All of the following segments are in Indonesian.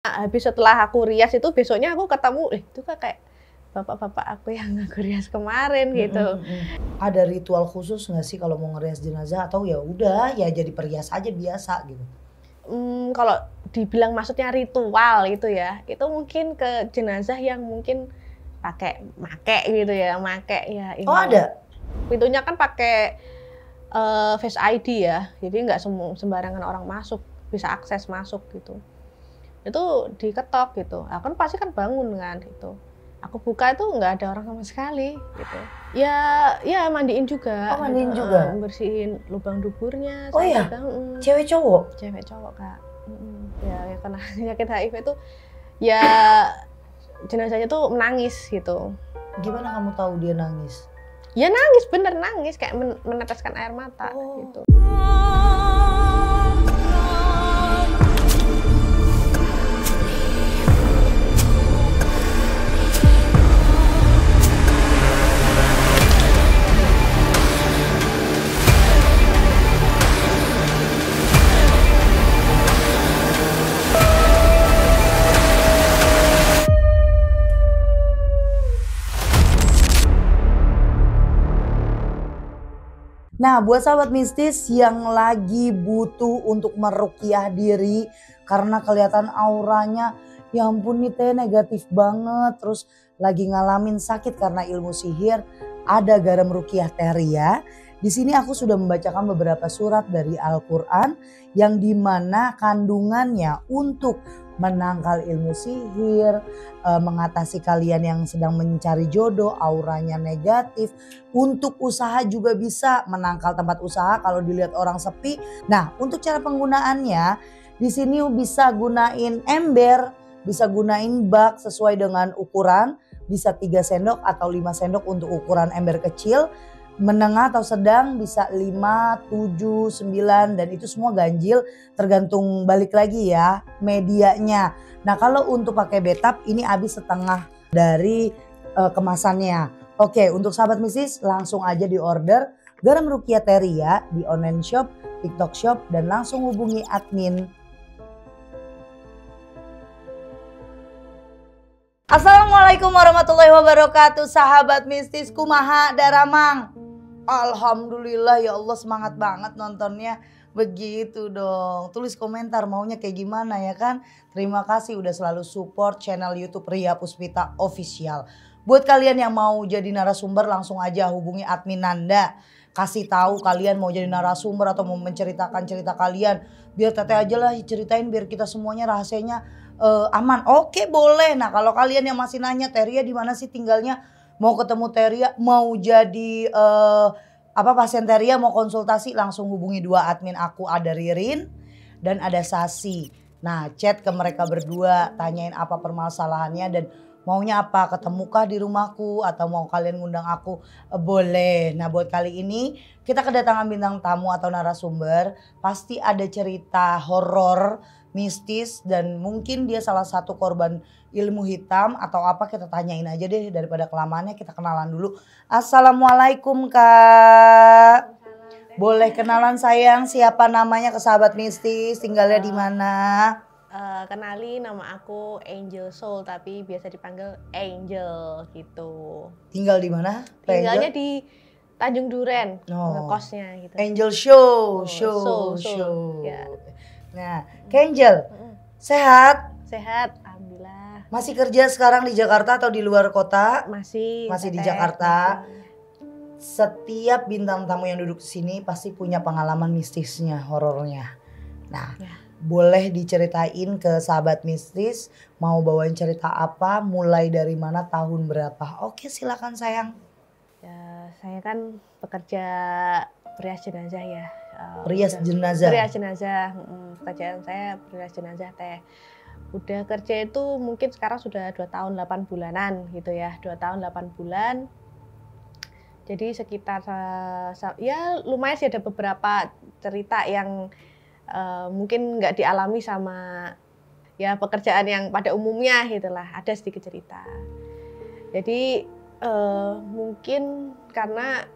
Habis setelah aku rias itu besoknya aku ketemu, itu kan kayak bapak-bapak aku yang aku rias kemarin gitu. Ada ritual khusus nggak sih kalau mau ngerias jenazah atau ya udah ya jadi perias aja biasa gitu? Kalau dibilang maksudnya ritual itu ya, itu mungkin ke jenazah yang mungkin make gitu ya, make ya Oh ini. ada? Pintunya kan pakai Face ID ya, jadi nggak sembarangan orang masuk, bisa akses masuk gitu. Itu diketok gitu, nah, kan pasti kan bangun kan gitu. Aku buka itu nggak ada orang sama sekali gitu. Ya mandiin juga. Oh mandiin gitu, juga? bersihin lubang duburnya. Oh Saya iya? juga Cewek cowok? cewek cowok Kak. Ya yang kena penyakit HIV itu ya jenazahnya tuh menangis gitu. Gimana kamu tahu dia nangis? Ya nangis, bener nangis kayak meneteskan air mata gitu. Nah, buat sahabat mistis yang lagi butuh untuk meruqyah diri karena kelihatan auranya, ya ampun nih teh negatif banget, terus lagi ngalamin sakit karena ilmu sihir, ada garam ruqyah Teria. Di sini aku sudah membacakan beberapa surat dari Al-Quran yang dimana kandungannya untuk menangkal ilmu sihir, mengatasi kalian yang sedang mencari jodoh, auranya negatif. Untuk usaha juga bisa menangkal tempat usaha kalau dilihat orang sepi. Nah, untuk cara penggunaannya di sini bisa gunain ember, bisa gunain bak sesuai dengan ukuran, bisa 3 sendok atau 5 sendok untuk ukuran ember kecil. Menengah atau sedang bisa 5, 7, 9 dan itu semua ganjil tergantung balik lagi ya medianya. Nah, kalau untuk pakai bathtub ini habis setengah dari kemasannya. Oke, untuk sahabat mistis langsung aja di order garam ruqyah Teria di online shop, TikTok shop dan langsung hubungi admin. Assalamualaikum warahmatullahi wabarakatuh sahabat mistis, kumaha daramang. Alhamdulillah ya Allah, semangat banget nontonnya. Begitu dong, tulis komentar maunya kayak gimana ya kan. Terima kasih udah selalu support channel YouTube Ria Puspita Official. Buat kalian yang mau jadi narasumber langsung aja hubungi admin Nanda. Kasih tahu kalian mau jadi narasumber atau mau menceritakan cerita kalian. Biar teteh aja lah ceritain biar kita semuanya rahasianya aman. Oke boleh. Nah kalau kalian yang masih nanya Teria di mana sih tinggalnya, mau ketemu Teria, mau jadi pasien Teria, mau konsultasi langsung hubungi dua admin aku, ada Ririn dan ada Sasi. Nah chat ke mereka berdua, tanyain apa permasalahannya dan maunya apa, ketemukah di rumahku atau mau kalian ngundang aku, boleh. Nah buat kali ini kita kedatangan bintang tamu atau narasumber, pasti ada cerita horor, mistis dan mungkin dia salah satu korban ilmu hitam atau apa, kita tanyain aja deh daripada kelamaannya, kita kenalan dulu. Assalamualaikum Kak. Boleh kenalan sayang, siapa namanya ke sahabat mistis, tinggalnya di mana? Kenali, nama aku Angel Soul tapi biasa dipanggil Angel gitu. Tinggal di mana? Tinggalnya di Tanjung Duren, ngekosnya gitu. Angel show. Ya. Nah, Angel, sehat? Sehat, alhamdulillah. Masih kerja sekarang di Jakarta atau di luar kota? Masih di Jakarta. Setiap bintang tamu yang duduk di sini pasti punya pengalaman mistisnya, horornya. Nah, boleh diceritain ke sahabat mistis, mau bawain cerita apa, mulai dari mana, tahun berapa? Oke, silakan sayang. Ya, saya kan bekerja perias jenazah ya. Perias jenazah. Perias jenazah. Pekerjaan saya perias jenazah teh. Udah kerja itu mungkin sekarang sudah 2 tahun 8 bulanan gitu ya. 2 tahun 8 bulan. Jadi sekitar ya lumayan sih, ada beberapa cerita yang mungkin nggak dialami sama ya pekerjaan yang pada umumnya gitulah, ada sedikit cerita. Jadi mungkin karena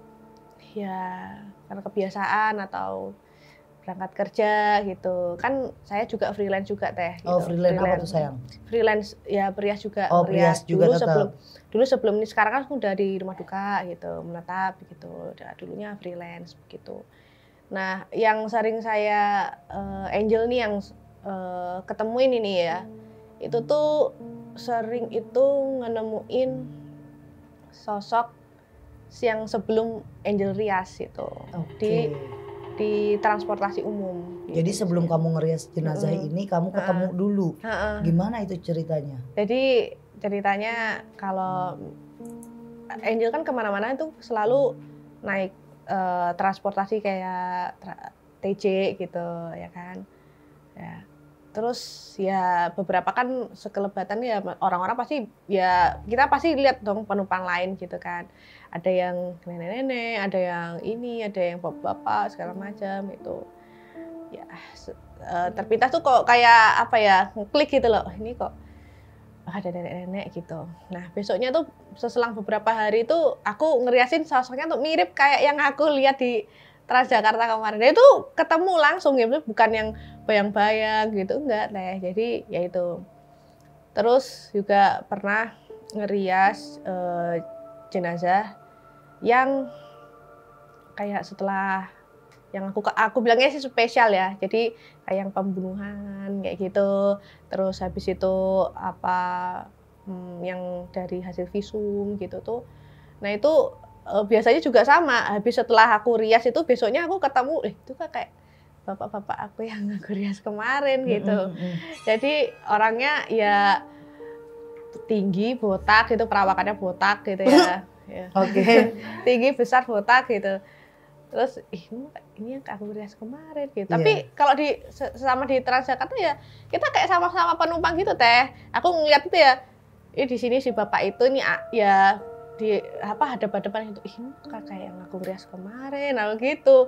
kebiasaan atau berangkat kerja gitu. Kan saya juga freelance juga teh. Oh Gitu. freelance apa tuh sayang? Freelance ya perias juga. Oh perias juga tetap. Dulu sebelum ini sekarang kan udah di rumah duka gitu, menetap gitu. Dulunya freelance begitu. Nah yang sering saya Angel nih yang ketemuin ini ya, itu tuh sering itu nemuin sosok yang sebelum Angel rias gitu. Oke. Di transportasi umum. Jadi gitu. sebelum kamu ngerias jenazah ini kamu ketemu dulu. Gimana itu ceritanya? Jadi ceritanya kalau Angel kan kemana-mana itu selalu naik transportasi kayak TJ gitu ya kan. Ya. Terus ya beberapa kan sekelebatan ya orang-orang pasti ya kita pasti lihat dong penumpang lain gitu kan. Ada yang nenek-nenek, ada yang ini, ada yang bapak-bapak segala macam itu. Ya terpintas tuh kok kayak apa ya, ngeklik gitu loh. Ini kok ada nenek-nenek gitu. Nah, besoknya tuh seselang beberapa hari itu aku ngeriasin sosoknya tuh mirip kayak yang aku lihat di Transjakarta kemarin. Dia itu ketemu langsung ya, bukan yang bayang-bayang gitu, enggak teh. Jadi ya itu. Terus juga pernah ngerias jenazah yang kayak setelah yang aku bilangnya sih spesial ya. Jadi kayak yang pembunuhan kayak gitu. Terus habis itu apa yang dari hasil visum gitu tuh. Nah, itu biasanya juga sama. Habis setelah aku rias itu besoknya aku ketemu, itu kan kayak bapak-bapak aku yang aku rias kemarin gitu. Jadi orangnya ya tinggi, botak gitu, perawakannya botak gitu ya. Oke. Tinggi, besar, botak gitu. Terus ini yang aku rias kemarin gitu. Tapi kalau sama di Transjakarta ya kita kayak sama-sama penumpang gitu teh. Aku ngeliat itu ya, di sini si bapak itu nih ya di apa hadap-hadapan itu, ini kayak yang aku rias kemarin, aku gitu.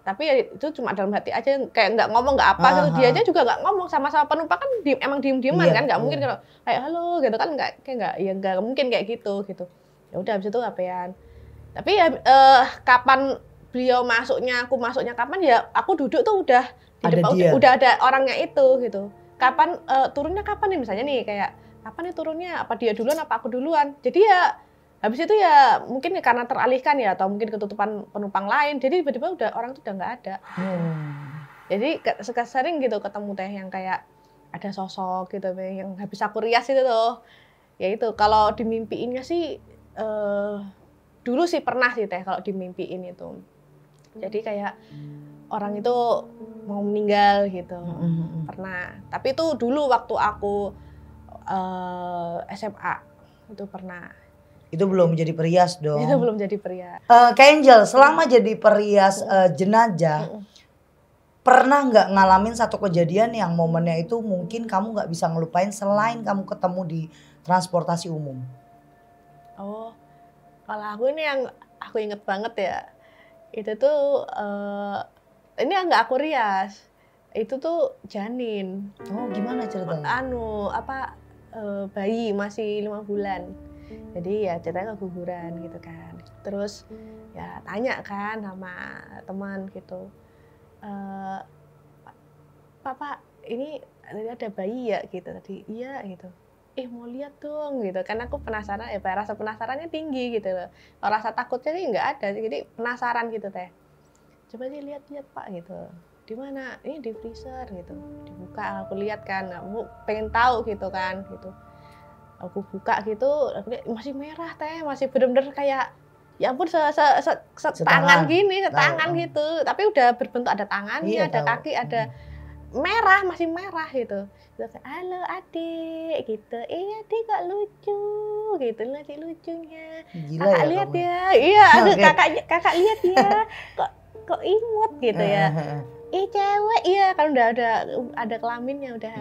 Tapi ya itu cuma dalam hati aja, kayak nggak ngomong nggak apa gitu. Dianya juga nggak ngomong, sama-sama penumpang kan emang diem-dieman kan, nggak mungkin kalau kayak halo gitu kan, nggak mungkin kayak gitu. Ya udah habis itu apean. Tapi ya kapan beliau masuknya, aku masuknya kapan ya aku duduk tuh udah di depan, udah ada orangnya itu gitu. Kapan turunnya kapan nih misalnya nih, kayak kapan nih turunnya, apa dia duluan apa aku duluan. Jadi ya habis itu ya mungkin karena teralihkan ya, atau mungkin ketutupan penumpang lain, jadi tiba-tiba udah orang itu udah nggak ada. Jadi sering gitu ketemu teh yang kayak ada sosok gitu yang habis aku rias itu tuh. Ya itu kalau dimimpiinnya sih dulu sih pernah sih teh kalau dimimpiin itu. Jadi kayak orang itu mau meninggal gitu. Pernah. Tapi itu dulu waktu aku SMA itu pernah. Itu belum jadi perias dong. Itu belum jadi perias. Kak Angel, selama jadi perias jenazah, pernah nggak ngalamin satu kejadian yang momennya itu mungkin kamu nggak bisa ngelupain selain kamu ketemu di transportasi umum? Oh, kalau aku ini yang aku inget banget ya, itu tuh ini nggak aku rias, itu tuh janin. Oh, gimana ceritanya? Bayi masih 5 bulan. Jadi ya ceritanya keguguran gitu kan. Terus ya tanya kan sama teman gitu, Pak, ini ada bayi ya gitu tadi. Iya gitu. Mau lihat dong gitu. Karena aku penasaran ya, rasa penasarannya tinggi gitu loh. Kalau rasa takutnya sih nggak ada, jadi penasaran gitu teh. Coba sih lihat-lihat Pak gitu. Di mana? Ini di freezer gitu. Dibuka, aku lihat kan. Aku pengen tahu gitu kan gitu. Aku buka gitu, aku lihat masih merah teh, masih bener-bener kayak ya ampun setangan gini, setangan gitu. Tapi udah berbentuk ada tangannya, ada kaki, ada merah, masih merah gitu. Halo adik gitu. Adik kok lucu gitu, adik lucunya. Gila kakak ya, lihat ya. Iya, kakak lihat ya. Kok imut gitu ya. Cewek iya, kan udah ada kelaminnya, udah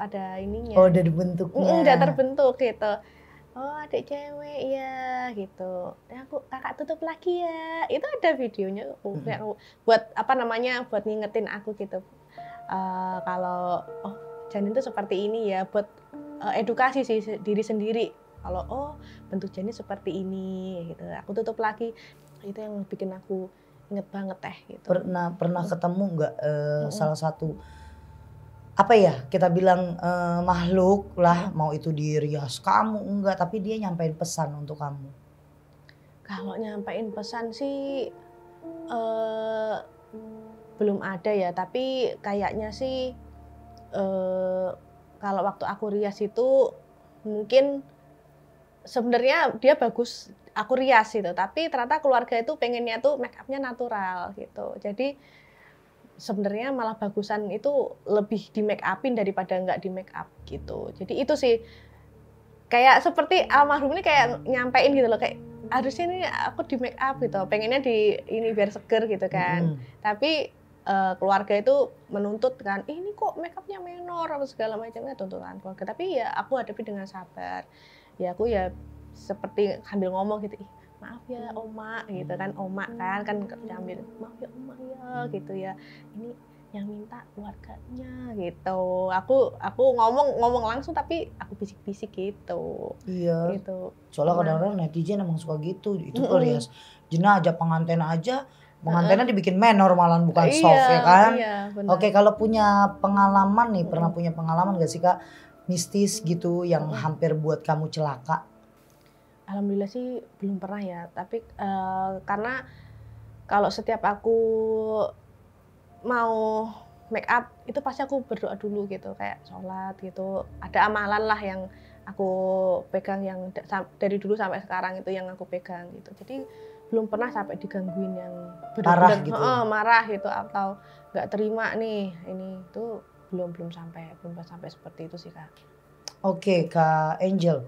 ada ininya. Oh, udah dibentuknya. Udah terbentuk gitu. Oh, adik cewek ya gitu. Kakak tutup lagi ya. Itu ada videonya buat apa namanya? Buat ngingetin aku gitu. Kalau janin itu seperti ini ya, buat edukasi sih diri sendiri. Kalau bentuk janin seperti ini gitu. Aku tutup lagi. Itu yang bikin aku inget banget Teh gitu. Pernah ketemu nggak salah satu apa ya kita bilang makhluk lah, mau itu dirias kamu enggak, tapi dia nyampein pesan untuk kamu? Kalau nyampein pesan sih eh, belum ada ya, tapi kayaknya sih kalau waktu aku rias itu mungkin sebenarnya dia bagus aku rias gitu, tapi ternyata keluarga itu pengennya tuh make upnya natural gitu. Jadi sebenarnya malah bagusan itu lebih di make upin daripada nggak di make up gitu. Jadi itu sih kayak seperti almarhum ini kayak nyampein gitu loh, kayak harusnya ini aku di make up gitu, pengennya di ini biar seger gitu kan. Tapi keluarga itu menuntut kan, ini kok make upnya menor apa segala macamnya, tuntutan keluarga. Tapi ya aku hadapi dengan sabar. Ya aku ya seperti sambil ngomong gitu, maaf ya oma gitu kan, oma kan sambil maaf ya oma ya gitu ya, ini yang minta keluarganya gitu. Aku ngomong langsung tapi aku bisik-bisik gitu. Iya. Gitu. Soalnya kadang-kadang netizen emang suka gitu. Itu rias jenazah pengantin aja, pengantinnya dibikin menor malahan bukan soft ya kan. Iya, Oke, kalau punya pengalaman nih, pernah punya pengalaman gak sih Kak mistis gitu yang hampir buat kamu celaka? Alhamdulillah sih belum pernah ya, tapi karena kalau setiap aku mau make up itu pasti aku berdoa dulu gitu, kayak sholat gitu. Ada amalan lah yang aku pegang yang dari dulu sampai sekarang itu yang aku pegang gitu. Jadi belum pernah sampai digangguin yang Marah benar-benar gitu. marah gitu atau nggak terima nih ini itu belum sampai seperti itu sih Kak. Oke Kak Angel,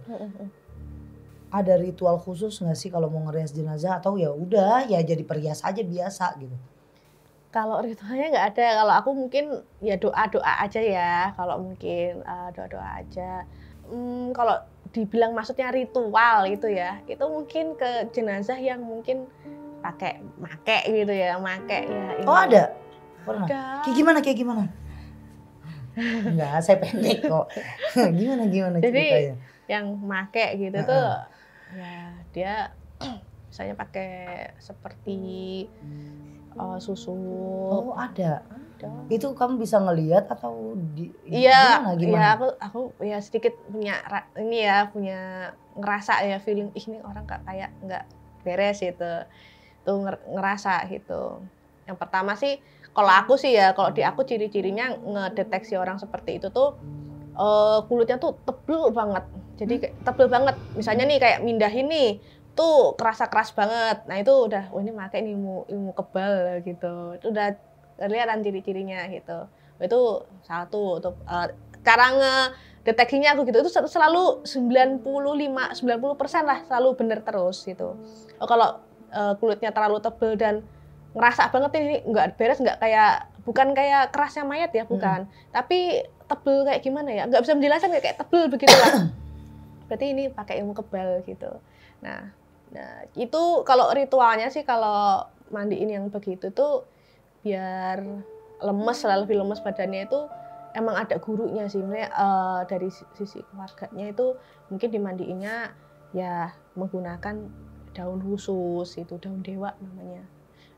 ada ritual khusus nggak sih kalau mau ngerias jenazah atau ya udah ya jadi perias aja biasa gitu? Kalau ritualnya nggak ada, kalau aku mungkin ya doa-doa aja ya, kalau mungkin doa-doa aja. Kalau dibilang maksudnya ritual gitu ya, itu mungkin ke jenazah yang mungkin make gitu ya, make ya. Ini. Oh ada? Pernah? Ada. Kayak gimana? Enggak, saya pendek kok. Gimana ceritanya? Jadi yang make gitu tuh ya dia misalnya pakai seperti susu. Oh ada. Itu kamu bisa ngelihat atau Iya, gimana? ya aku ya sedikit punya ini ya, punya ngerasa ya feeling ini orang kayak nggak beres gitu. Tuh ngerasa gitu. Yang pertama sih kalau aku sih ya, kalau di aku ciri-cirinya ngedeteksi orang seperti itu tuh kulitnya tuh tebel banget. Jadi kayak tebel banget. Misalnya nih kayak mindahin nih, tuh kerasa keras banget. Nah itu udah, oh ini pakai ilmu kebal gitu. Itu udah kelihatan ciri-cirinya gitu. Itu satu untuk cara ngedeteksinya aku gitu. Itu selalu 90% lah selalu bener terus gitu. Kalau kulitnya terlalu tebel dan ngerasa banget ini nggak beres, nggak kayak bukan kayak kerasnya mayat ya, bukan. Tapi tebel kayak gimana ya? Nggak bisa menjelaskan kayak tebel begitu lah. Berarti ini pakai ilmu kebal gitu. Nah itu kalau ritualnya sih kalau mandiin yang begitu tuh biar lebih lemes badannya itu emang ada gurunya sih. Sebenarnya dari sisi keluarganya itu mungkin dimandiinnya ya menggunakan daun khusus, itu daun dewa namanya.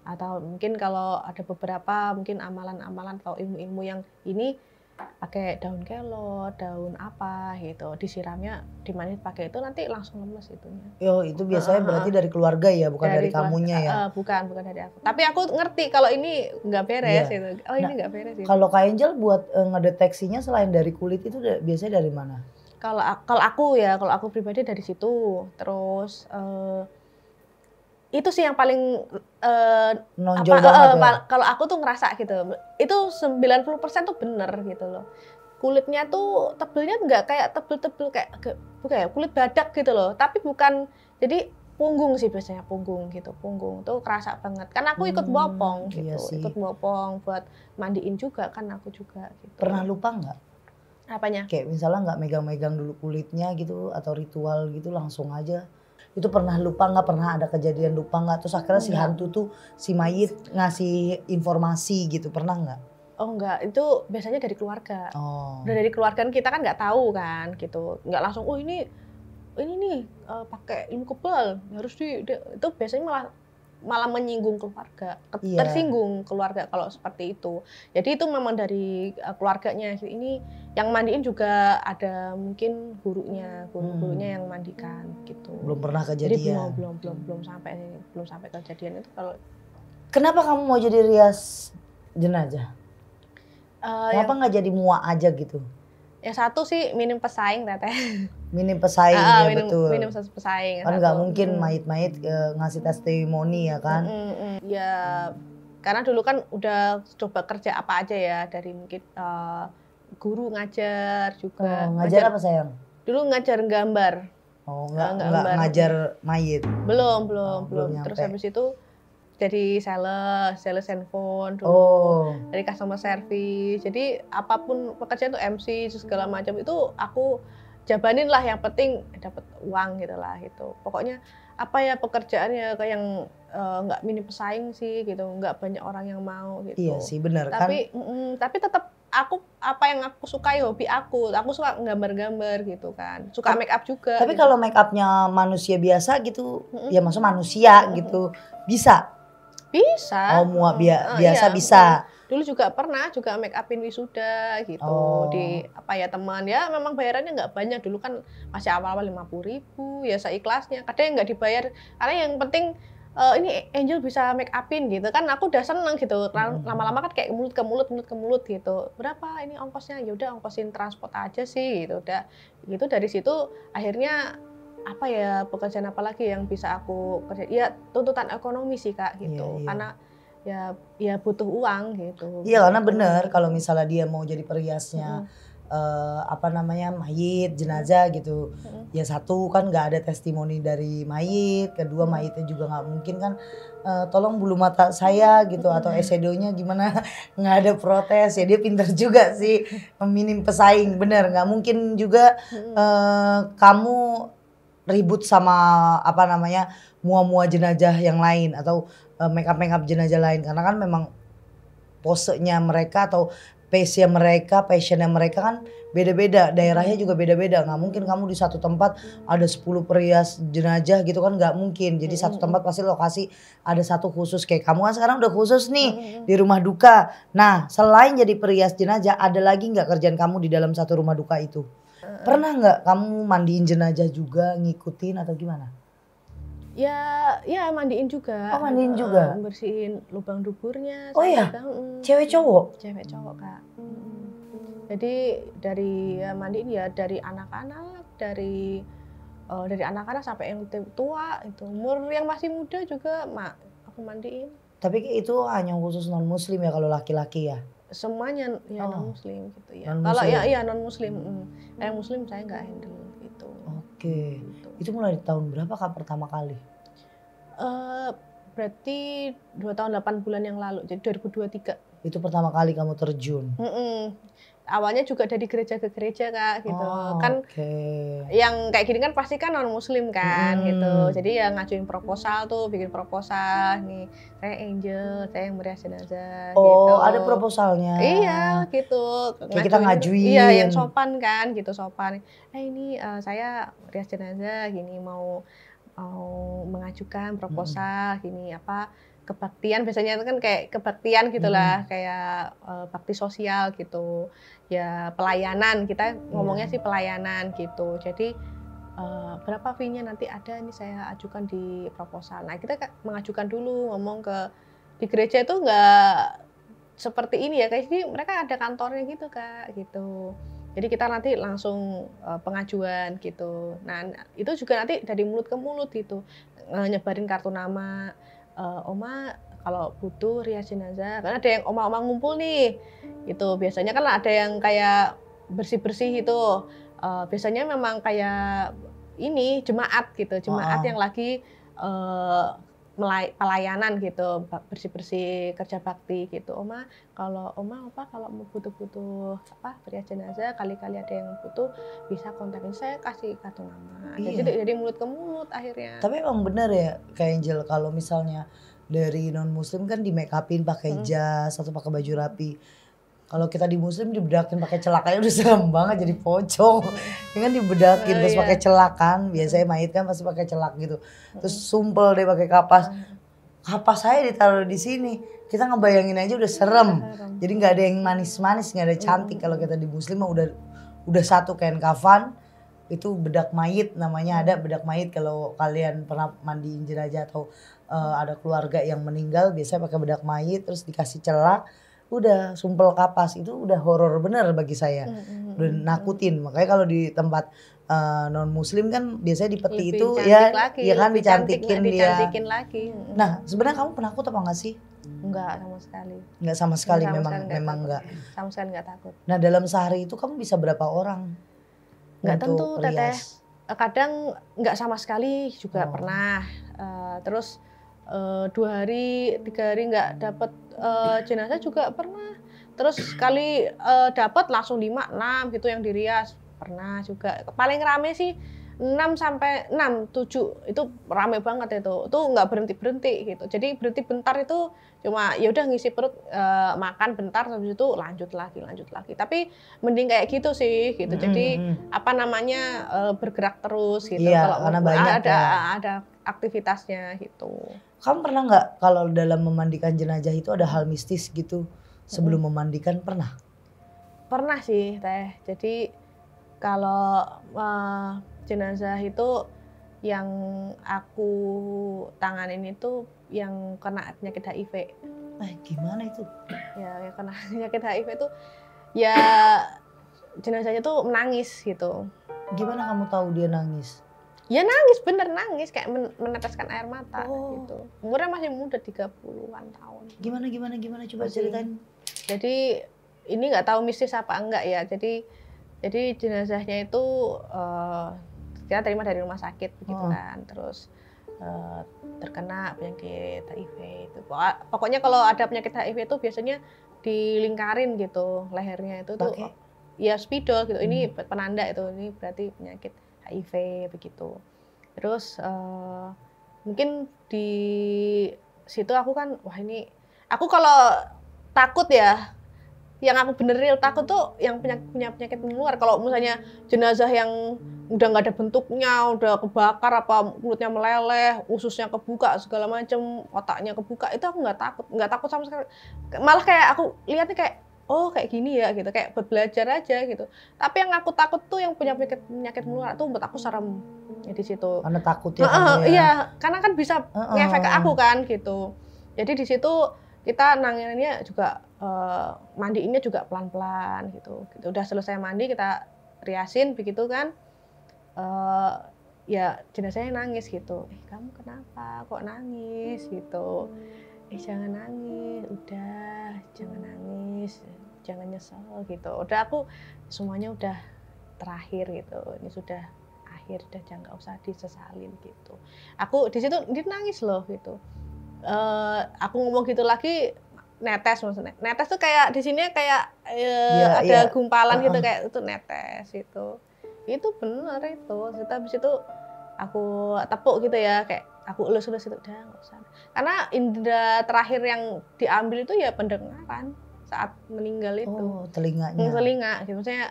Atau mungkin kalau ada beberapa mungkin amalan-amalan atau ilmu-ilmu yang ini pakai daun kelor, daun apa gitu, disiramnya dimanis pakai itu nanti langsung lemes itunya. Yo itu biasanya berarti dari keluarga ya, bukan dari kamunya ya? Bukan dari aku. Tapi aku ngerti kalau ini nggak beres gitu. Oh ini nggak beres gitu. Kalau Kak Angel buat ngedeteksinya selain dari kulit itu biasanya dari mana? Kalau aku pribadi dari situ. Terus itu sih yang paling nonjol banget ya? Kalau aku tuh ngerasa gitu, itu 90% tuh bener gitu loh. Kulitnya tuh tebelnya nggak kayak tebel-tebel kayak bukan ya, kulit badak gitu loh, tapi bukan, jadi punggung sih biasanya, punggung tuh kerasa banget. Kan aku ikut bopong gitu, iya ikut bopong buat mandiin juga kan aku juga gitu. Pernah lupa nggak? Apanya? Kayak misalnya nggak megang-megang dulu kulitnya gitu atau ritual gitu langsung aja. Itu pernah lupa nggak, pernah ada kejadian lupa nggak, terus akhirnya si hantu tuh si mayit ngasih informasi gitu, pernah nggak? Oh enggak, itu biasanya dari keluarga. Udah dari keluarga kita kan nggak tahu kan gitu, nggak langsung oh ini nih pakai ilmu kebal harus itu biasanya malah malah menyinggung keluarga, Iya. tersinggung keluarga kalau seperti itu. Jadi itu memang dari keluarganya. Ini yang mandiin juga ada mungkin gurunya yang mandikan gitu. Belum pernah Jadi kejadian. belum sampai kejadian itu. Kalau Kenapa kamu mau jadi rias jenazah? Kenapa yang nggak jadi muak aja gitu? satu sih minim pesaing Teteh. Minim pesaing ya betul. Minim pesaing. Kan nggak mungkin mayit-mayit ngasih testimoni ya kan? Ya karena dulu kan udah coba kerja apa aja ya, dari mungkin guru ngajar juga. Ngajar apa sayang? Dulu ngajar gambar. Oh nggak ngajar mayit? Belum. Terus habis itu jadi sales handphone dulu, dari customer service. Jadi apapun pekerjaan tuh MC segala macam itu aku jabanin lah, yang penting dapat uang gitu lah gitu. Pokoknya apa ya pekerjaannya kayak yang nggak minim pesaing sih gitu, nggak banyak orang yang mau gitu. Iya sih benar kan. Tapi tetap aku apa yang aku sukai, hobi aku suka gambar-gambar gitu kan, suka make up juga. Tapi gitu. kalau make upnya manusia biasa gitu, ya maksud manusia gitu bisa. Bisa. Oh muak biasa iya. Bisa. Dulu juga pernah make upin wisuda gitu di teman ya, memang bayarannya nggak banyak dulu kan, masih awal-awal 50.000 ya seikhlasnya, kadang nggak dibayar karena yang penting ini Angel bisa make upin gitu kan, aku udah seneng gitu. Lama-lama kan kayak mulut ke mulut gitu, berapa ini ongkosnya, ya udah ongkosin transport aja sih gitu. Udah gitu dari situ akhirnya pekerjaan apa lagi yang bisa aku kerja, ya tuntutan ekonomi sih Kak gitu. Iya. Karena ya butuh uang gitu. Iya karena bener kalau misalnya dia mau jadi periasnya mayit jenazah gitu, ya satu kan nggak ada testimoni dari mayit, kedua mayitnya juga nggak mungkin kan tolong bulu mata saya gitu atau eyeshadow-nya gimana, nggak ada protes. Ya dia pinter juga sih minim pesaing, bener nggak mungkin juga kamu ribut sama mua-mua jenazah yang lain atau make up jenazah lain, karena kan memang posenya mereka atau passionnya mereka kan beda-beda, daerahnya juga beda-beda. Nggak mungkin kamu di satu tempat ada 10 perias jenazah gitu kan, nggak mungkin. Jadi satu tempat pasti lokasi ada satu khusus, kayak kamu kan sekarang udah khusus nih di rumah duka. Nah selain jadi perias jenazah, ada lagi nggak kerjaan kamu di dalam satu rumah duka itu? Pernah nggak kamu mandiin jenazah juga, ngikutin atau gimana? Ya mandiin juga. Oh mandiin juga? Bersihin lubang duburnya. Oh iya? Cewek cowok? Cewek cowok Kak. Jadi dari mandiin ya dari anak-anak, dari anak-anak sampai yang tua, itu umur yang masih muda juga aku mandiin. Tapi itu hanya khusus non muslim ya kalau laki-laki ya? Semuanya ya non muslim gitu ya. Kalau ya non muslim, yang muslim saya nggak handle gitu. Oke. Gitu. Itu mulai di tahun berapa Kak pertama kali? Berarti 2 tahun 8 bulan yang lalu, jadi 2023. Itu pertama kali kamu terjun? Awalnya juga dari gereja ke gereja Kak gitu. Kan yang kayak gini kan pasti kan non muslim kan gitu. Jadi ya ngajuin proposal tuh, bikin proposal nih, saya Angel, saya yang merias jenazah gitu. Oh ada proposalnya? Iya gitu. Kayak kita ngajuin. Iya yang sopan kan gitu, sopan. Ini saya merias jenazah gini, mau mengajukan proposal gini kebaktian, biasanya itu kan kayak kebaktian gitulah, kayak bakti sosial gitu. Ya pelayanan, kita ngomongnya sih pelayanan gitu. Jadi berapa fee-nya nanti ada, ini saya ajukan di proposal. Nah kita mengajukan dulu, ngomong di gereja itu nggak seperti ini ya, kayak jadi mereka ada kantornya gitu Kak gitu. Jadi kita nanti langsung pengajuan gitu. Nah itu juga nanti dari mulut ke mulut gitu, nyebarin kartu nama. Oma kalau butuh rias jenazah, karena ada yang oma-oma ngumpul nih, itu biasanya kan ada yang kayak bersih-bersih itu, biasanya memang kayak ini jemaat gitu, jemaat yang lagi pelayanan gitu, bersih-bersih kerja bakti gitu. Oma kalau mau butuh rias jenazah, kali-kali ada yang butuh bisa kontakin saya, kasih kartu nama. Jadi mulut ke mulut akhirnya. Tapi emang bener ya kayak Angel, kalau misalnya dari non muslim kan di make upin pakai jas atau pakai baju rapi. Kalau kita di muslim dibedakin pakai celak, aja udah serem banget jadi pocong. Ya kan dibedakin terus pakai celak kan, biasanya mayit kan pasti pakai celak gitu. Terus sumpel deh pakai kapas. kapas saya ditaruh di sini. Kita ngebayangin aja udah serem. Serem. Jadi nggak ada yang manis-manis, nggak ada cantik. Kalau kita di Muslim mah udah satu kain kafan. Itu bedak mayit namanya, ada bedak mayit. Kalau kalian pernah mandiin jenazah atau ada keluarga yang meninggal biasanya pakai bedak mayit terus dikasih celak, udah sumpel kapas. Itu udah horor bener bagi saya, udah nakutin. Makanya kalau di tempat non muslim kan biasanya di peti Lebih itu cantik ya lagi, ya kan lebih dicantikin dia. dicantikin lagi. Nah sebenarnya kamu penakut apa nggak sih? Enggak sama sekali. Nggak sama sekali, Sama memang sekali memang takut. nggak. Sama sekali nggak takut. Nah dalam sehari itu kamu bisa berapa orang? Nggak tentu untuk teteh. rias? Kadang nggak sama sekali juga Oh. pernah. Terus 2 hari 3 hari nggak dapet jenazah juga pernah. Terus sekali dapat langsung 5 6 gitu yang dirias pernah juga. Paling rame sih 6 sampai 6 7 itu rame banget itu nggak berhenti gitu. Jadi berhenti bentar itu cuma ya udah ngisi perut, makan bentar habis itu lanjut lagi. Tapi mending kayak gitu sih gitu. Jadi apa namanya bergerak terus gitu. Iya, Kalau karena banyak ada aktivitasnya gitu. Kamu pernah nggak kalau dalam memandikan jenazah itu ada hal mistis gitu sebelum memandikan, pernah? Pernah sih teh. Jadi kalau jenazah itu yang aku tanganin itu yang kena penyakit HIV. Gimana itu? Ya, yang kena penyakit HIV itu ya jenazahnya tuh menangis gitu. Gimana kamu tahu dia nangis? Ya nangis, bener nangis kayak meneteskan air mata Oh. gitu. Umurnya masih muda 30-an tahun. Gimana coba Masih. ceritain. Jadi ini nggak tahu mistis apa enggak ya. Jadi jenazahnya itu kita terima dari rumah sakit begitu kan. Terus terkena penyakit HIV itu. Pokoknya kalau ada penyakit HIV itu biasanya dilingkarin gitu lehernya itu tuh. Pakai? Ya spidol gitu. Ini penanda itu. Ini berarti penyakit HIV begitu. Terus mungkin di situ aku kan wah ini aku kalau takut ya yang aku bener real takut tuh yang punya penyakit menular. Kalau misalnya jenazah yang udah nggak ada bentuknya, udah kebakar apa mulutnya meleleh, ususnya kebuka segala macam, otaknya kebuka, itu aku nggak takut sama sekali. Malah kayak aku lihatnya kayak oh kayak gini ya gitu, kayak buat belajar aja gitu. Tapi yang aku takut tuh yang punya penyakit menular tuh buat aku serem ya di situ. Karena takut ya kamu ya. Iya, karena kan bisa ngefek ke aku kan gitu. Jadi di situ kita nanganinnya juga mandiinnya juga pelan-pelan gitu. Udah selesai mandi kita riasin begitu kan. Ya jenazahnya nangis gitu. Kamu kenapa kok nangis gitu. Jangan nangis, udah jangan nangis, jangan nyesel gitu. Udah aku semuanya udah terakhir gitu. Ini sudah akhir, udah jangan nggak usah disesalin gitu. Aku di situ dia nangis loh gitu. Aku ngomong gitu lagi netes maksudnya. Netes tuh kayak di sini kayak ada gumpalan gitu kayak itu netes itu. Itu bener itu. Habis itu aku tepuk gitu ya kayak aku elus-elus itu udah nggak usah. Karena indera terakhir yang diambil itu ya pendengaran saat meninggal itu. Oh, telinganya. Telinga gitu. Maksudnya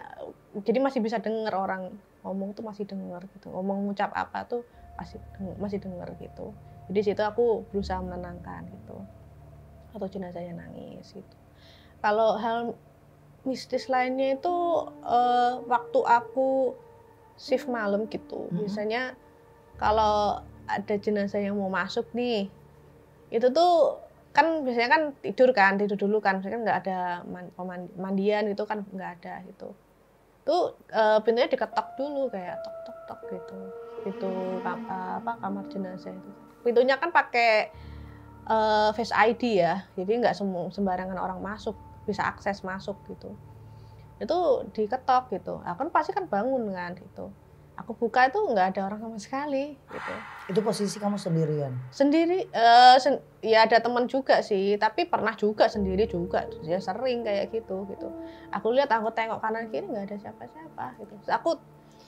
jadi masih bisa dengar orang ngomong tuh masih dengar gitu. Ngomong ngucap apa tuh masih dengar gitu. Jadi situ aku berusaha menenangkan gitu. Atau jenazahnya nangis gitu. Kalau hal mistis lainnya itu waktu aku shift malam gitu. Biasanya kalau ada jenazah yang mau masuk nih, itu tuh kan biasanya kan tidur dulu kan. Misalnya kan nggak ada mandian gitu kan nggak ada gitu. Tuh pintunya diketok dulu kayak tok tok tok gitu. Itu kamar jenazah itu. Pintunya kan pakai Face ID ya, jadi nggak sembarangan orang masuk, bisa akses masuk gitu. Itu diketok gitu, kan pasti kan bangun kan gitu. Aku buka itu nggak ada orang sama sekali gitu. Itu posisi kamu sendirian? Sendiri, ya ada teman juga sih, tapi pernah juga sendiri juga, ya sering kayak gitu. Aku lihat, aku tengok kanan kiri nggak ada siapa-siapa gitu. Terus aku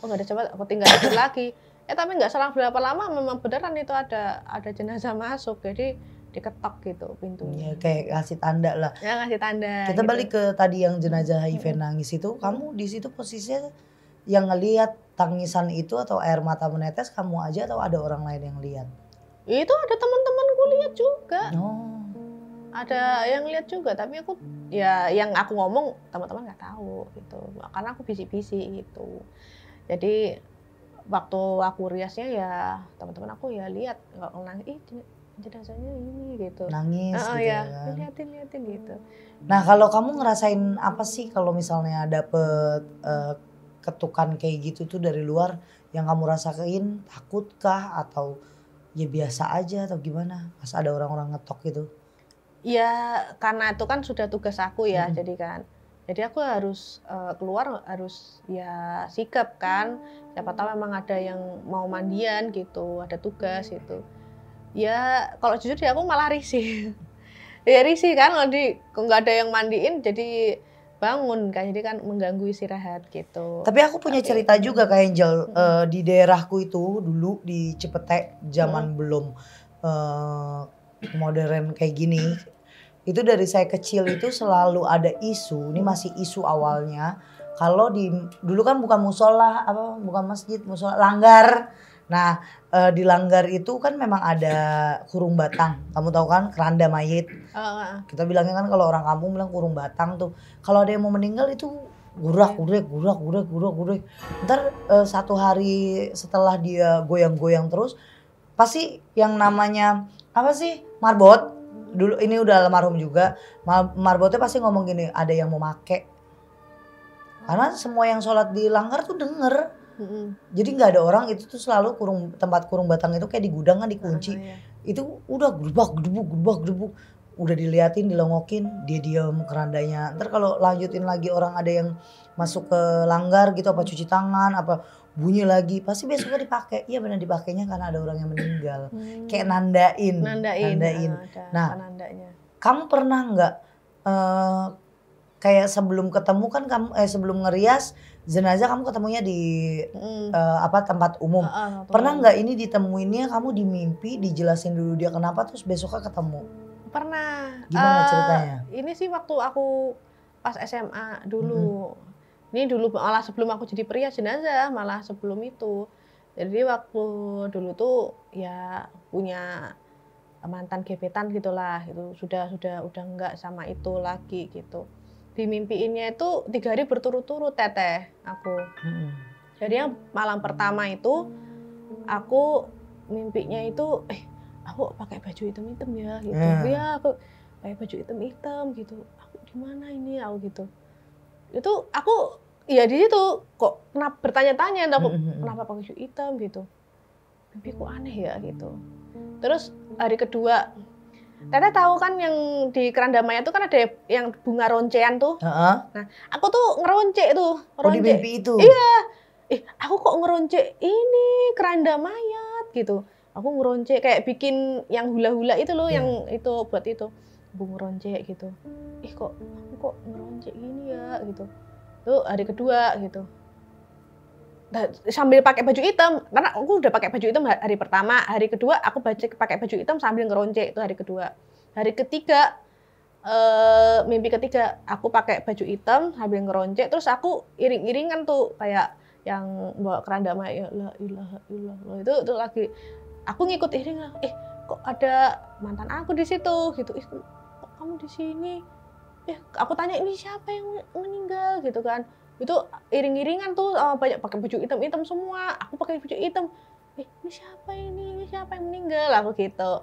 nggak ada siapa, aku tinggal tidur lagi. Tapi nggak selang berapa lama memang beneran itu ada jenazah masuk, jadi diketok gitu pintunya. Ya, kayak ngasih tanda lah. Ya ngasih tanda. Kita gitu. balik ke tadi yang jenazah HIV nangis itu, kamu di situ posisinya yang ngelihat tangisan itu atau air mata menetes kamu aja atau ada orang lain yang lihat? Itu ada teman-temanku lihat juga. Oh. Ada yang lihat juga, tapi aku ya yang aku ngomong teman-teman nggak tahu gitu, karena aku bisik-bisik gitu. Jadi waktu aku riasnya ya teman-teman aku ya lihat nggak nangis, jenazahnya ini gitu. Nangis gitu Ya, kan. liatin gitu. Nah kalau kamu ngerasain apa sih kalau misalnya dapet ketukan kayak gitu tuh dari luar yang kamu rasain, takutkah atau ya biasa aja atau gimana pas ada orang-orang ngetok gitu? Ya karena itu kan sudah tugas aku ya, Mm-mm. jadi aku harus keluar harus ya sikap kan. Siapa tahu memang ada yang mau mandian gitu, ada tugas gitu. Ya kalau jujur ya aku malah risih. Ya risih kan kalau nggak ada yang mandiin jadi bangun kan, jadi kan mengganggu istirahat gitu. Tapi aku punya cerita juga Kak Angel, di daerahku itu dulu di Cipete zaman belum modern kayak gini. Itu dari saya kecil itu selalu ada isu, ini masih isu awalnya. Kalau dulu kan bukan musola, bukan masjid, musola, langgar. Nah, di langgar itu kan memang ada kurung batang. Kamu tahu kan keranda mayit. Kita bilangnya kan kalau orang kampung bilang kurung batang tuh. Kalau ada yang mau meninggal itu gurak. Ntar satu hari setelah dia goyang-goyang terus, pasti yang namanya apa sih marbot. Dulu ini udah almarhum juga, marbotnya pasti ngomong gini, ada yang mau make. Karena semua yang sholat di langgar tuh denger. Jadi nggak ada orang, itu tuh selalu tempat kurung batang itu kayak di gudang kan dikunci. Itu udah gedebuk. Udah diliatin, dilongokin, dia diam kerandanya. Ntar kalau lanjutin lagi orang ada yang masuk ke langgar gitu, apa cuci tangan, apa bunyi lagi, pasti besoknya dipakai. Iya benar dipakainya karena ada orang yang meninggal. Kayak nandain. Nah, kamu pernah nggak kayak sebelum ketemu kan kamu sebelum ngerias jenazah kamu ketemunya di tempat umum. Pernah nggak ini ditemuinnya kamu di mimpi, dijelasin dulu dia kenapa terus besoknya ketemu? Pernah. Gimana ceritanya? Ini sih waktu aku pas SMA dulu. Ini dulu malah sebelum aku jadi pria jenazah, malah sebelum itu. Jadi waktu dulu tuh ya punya mantan gebetan gitulah, itu udah enggak sama itu lagi gitu. Dimimpiinnya itu 3 hari berturut-turut teteh aku. Jadi yang malam pertama itu aku mimpinya itu aku pakai baju hitam-hitam ya gitu. Iya, aku pakai baju hitam-hitam gitu. Aku di mana ini aku gitu. Itu aku ya di situ kok kenapa bertanya-tanya aku kenapa pakai baju hitam gitu. Mimpiku aneh ya gitu. Terus hari kedua, Teteh tahu kan yang di keranda mayat tuh kan ada yang bunga roncean tuh. Nah, aku tuh ngeronce tuh. Oh di mimpi itu? Iya. Aku kok ngeronce ini keranda mayat gitu. Aku ngeronce kayak bikin yang hula-hula itu loh, yang itu buat itu. Aku ngeronce gitu. Kok aku kok ngeronce gini ya gitu. Itu hari kedua gitu. Nah, sambil pakai baju hitam, karena aku udah pakai baju hitam hari pertama, hari kedua aku pakai baju hitam sambil ngeronce, itu hari kedua. Hari ketiga, mimpi ketiga aku pakai baju hitam sambil ngeronce, terus aku iring-iringan tuh kayak yang bawa keranda mayat, la ilaha illallah, itu lagi aku ngikut iring, kok ada mantan aku di situ gitu, kok kamu di sini? Aku tanya ini siapa yang meninggal gitu kan. Itu iring-iringan tuh banyak pakai baju hitam-hitam semua. Aku pakai baju hitam. Ini siapa ini? Ini siapa yang meninggal? Aku gitu.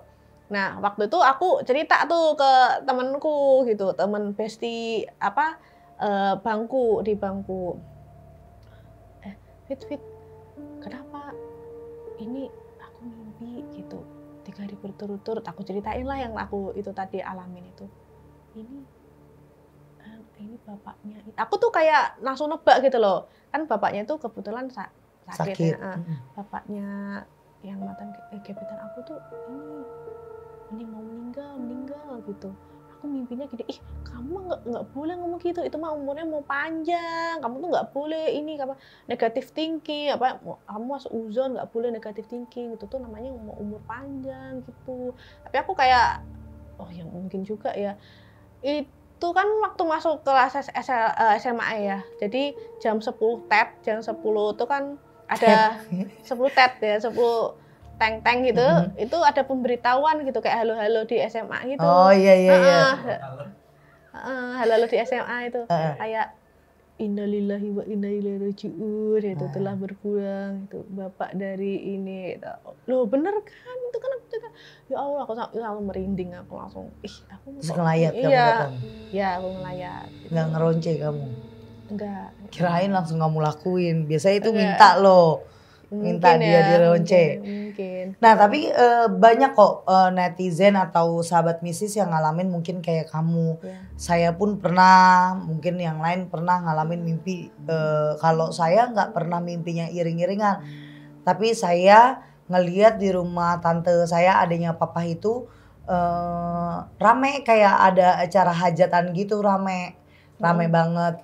Nah, waktu itu aku cerita tuh ke temenku gitu, temen bestie bangku di bangku. Fit, kenapa ini aku mimpi gitu 3 hari berturut-turut. Aku ceritain lah yang aku itu tadi alamin itu. Ini bapaknya. Aku tuh kayak langsung nebak gitu loh. Kan bapaknya tuh kebetulan sakit. Bapaknya yang mantan gebetan aku tuh ini mau meninggal gitu. Aku mimpinya gini, kamu nggak boleh ngomong gitu. Itu mah umurnya mau panjang. Kamu tuh nggak boleh ini negatif thinking kamu masuk uzon nggak boleh negatif thinking. Itu tuh namanya mau umur panjang gitu. Tapi aku kayak ya mungkin juga ya. Itu kan waktu masuk kelas SMA ya. Jadi jam 10 TET, jam 10 itu kan ada 10 TET ya, 10 tank gitu, itu ada pemberitahuan gitu kayak halo-halo di SMA gitu. Oh iya. Halo-halo di SMA itu kayak innalillahi wa inna ilaihi raji'un itu telah berpulang itu bapak dari ini gitu. Loh bener kan itu kan aku cerita ya Allah aku langsung merinding aku langsung aku terus ngelayat kamu iya datang. ya aku ngelayat gitu. Nggak ngeronce kamu? Enggak. Kirain langsung kamu lakuin. Biasanya itu minta loh. Minta Mungkin dia ya, dironce. mungkin. Nah tapi banyak kok netizen atau sahabat mistis yang ngalamin mungkin kayak kamu. Saya pun pernah, mungkin yang lain pernah ngalamin mimpi. Kalau saya nggak pernah mimpinya iring-iringan. Tapi saya ngeliat di rumah tante saya, adanya papa itu rame kayak ada acara hajatan gitu, rame banget.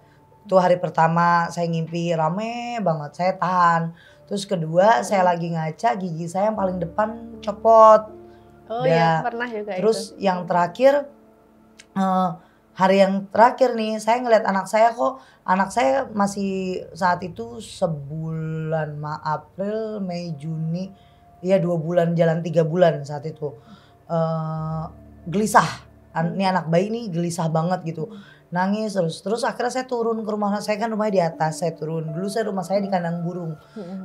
Tuh hari pertama saya ngimpi rame banget, saya tahan. Terus kedua saya lagi ngaca, gigi saya yang paling depan copot. Oh iya pernah juga. Terus itu. Yang terakhir hari yang terakhir nih saya ngeliat anak saya kok, anak saya masih saat itu sebulan, April, Mei, Juni, ya 2 bulan jalan 3 bulan saat itu. Gelisah, ini anak bayi nih gelisah banget gitu. Nangis terus akhirnya saya turun ke rumah saya, kan rumahnya di atas, saya turun dulu, rumah saya di kandang burung,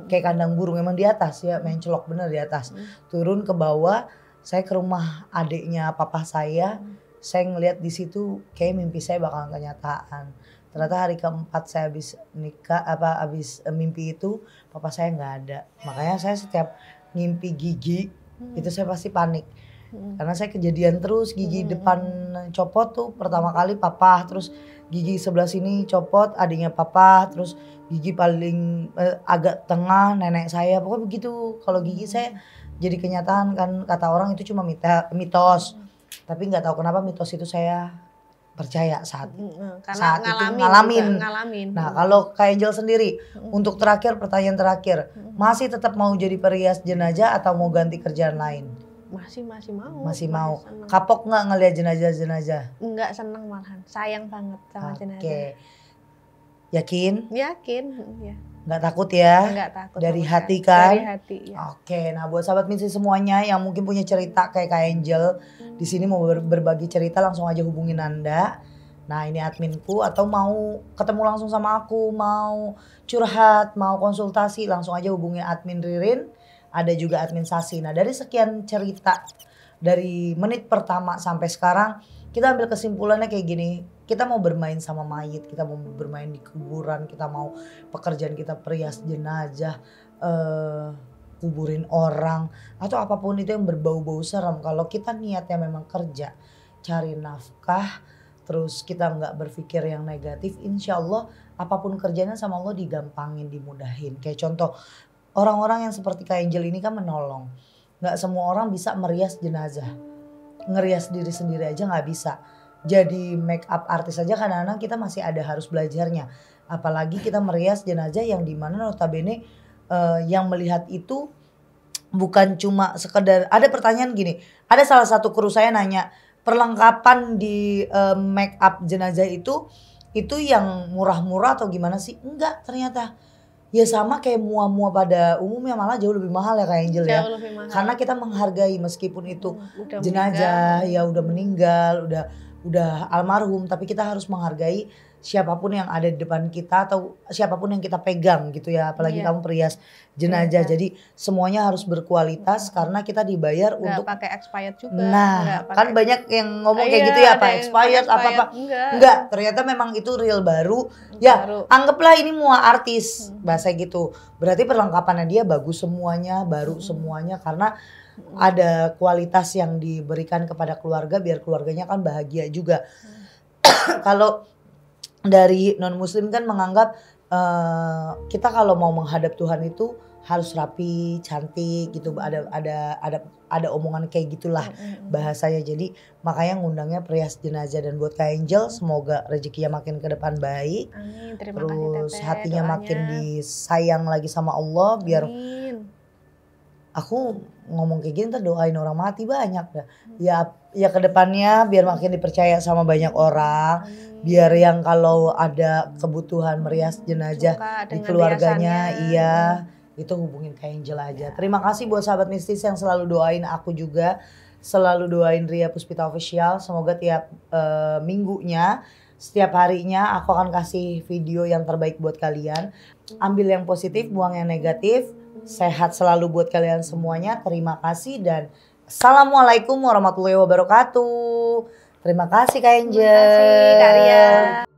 kayak kandang burung emang di atas ya, mencolok bener di atas. Turun ke bawah, saya ke rumah adiknya papa saya ngeliat di situ kayak mimpi saya bakalan kenyataan. Ternyata hari keempat saya habis nikah habis mimpi itu papa saya nggak ada. Makanya saya setiap ngimpi gigi itu saya pasti panik. Karena saya kejadian terus gigi depan copot tuh pertama kali papa, terus gigi sebelah sini copot adiknya papa, terus gigi paling agak tengah nenek saya, pokoknya begitu. Kalau gigi saya jadi kenyataan kan, kata orang itu cuma mitos, tapi nggak tahu kenapa mitos itu saya percaya saat itu ngalamin. Nah kalau Kak Angel sendiri untuk terakhir, pertanyaan terakhir, masih tetap mau jadi perias jenazah atau mau ganti kerjaan lain? Masih mau. Kapok nggak ngelihat jenazah? Enggak, seneng malahan, sayang banget sama jenazah. Oke. Yakin? Yakin, ya. Nggak takut ya? Nggak takut. Dari hati kan? Dari hati, ya. Oke, nah buat sahabat misi semuanya yang mungkin punya cerita kayak Kak Angel, di sini mau berbagi cerita, langsung aja hubungin Anda. Nah ini adminku, atau mau ketemu langsung sama aku, mau curhat, mau konsultasi, langsung aja hubungin admin Ririn. Ada juga admin Sasi. Nah dari sekian cerita, dari menit pertama sampai sekarang, kita ambil kesimpulannya kayak gini. Kita mau bermain sama mayit, kita mau bermain di kuburan, kita mau pekerjaan kita perias jenazah, kuburin orang, atau apapun itu yang berbau-bau serem. Kalau kita niatnya memang kerja, cari nafkah, terus kita nggak berpikir yang negatif, insya Allah apapun kerjanya sama Allah digampangin, dimudahin. Kayak contoh, orang-orang yang seperti Kak Angel ini kan menolong. Gak semua orang bisa merias jenazah. Ngerias diri sendiri aja gak bisa. Jadi make up artis aja kadang-kadang kita masih ada harus belajarnya. Apalagi kita merias jenazah yang dimana notabene yang melihat itu bukan cuma sekedar. Ada pertanyaan gini, ada salah satu kru saya nanya, perlengkapan di make up jenazah itu yang murah-murah atau gimana sih? Enggak, ternyata. Ya sama kayak mua-mua pada umumnya, malah jauh lebih mahal ya Kak Angel ya. Jauh lebih mahal. Karena kita menghargai meskipun itu meninggal. jenazah, ya udah meninggal, udah almarhum, tapi kita harus menghargai siapapun yang ada di depan kita atau siapapun yang kita pegang gitu ya. Apalagi kamu perias jenazah. Jadi semuanya harus berkualitas karena kita dibayar untuk pakai expired juga. Nah, kan banyak yang ngomong kayak gitu ya, apa expired apa-apa. Enggak, ternyata memang itu real baru. Ya, anggaplah ini mua artis, bahasa gitu. Berarti perlengkapannya dia bagus semuanya, baru semuanya karena ada kualitas yang diberikan kepada keluarga biar keluarganya kan bahagia juga. Kalau dari non muslim kan menganggap kita kalau mau menghadap Tuhan itu harus rapi, cantik gitu. Ada omongan kayak gitulah bahasanya. Jadi makanya ngundangnya perias jenazah. Dan buat Kak Angel semoga rezekinya makin ke depan baik. Amin. Terus kasih, hatinya doanya makin disayang lagi sama Allah biar. Amin. Aku ngomong kayak gini ntar doain orang mati banyak dah. Ya ke depannya biar makin dipercaya sama banyak orang. Biar yang kalau ada kebutuhan merias jenazah di keluarganya, iya itu hubungin Kak Angel aja. Terima kasih buat sahabat mistis yang selalu doain aku juga, selalu doain Ria Puspita Official. Semoga tiap minggunya, setiap harinya aku akan kasih video yang terbaik buat kalian. Ambil yang positif, buang yang negatif. Sehat selalu buat kalian semuanya. Terima kasih dan assalamualaikum warahmatullahi wabarakatuh. Terima kasih Kak Angel. Terima kasih Kak Ria.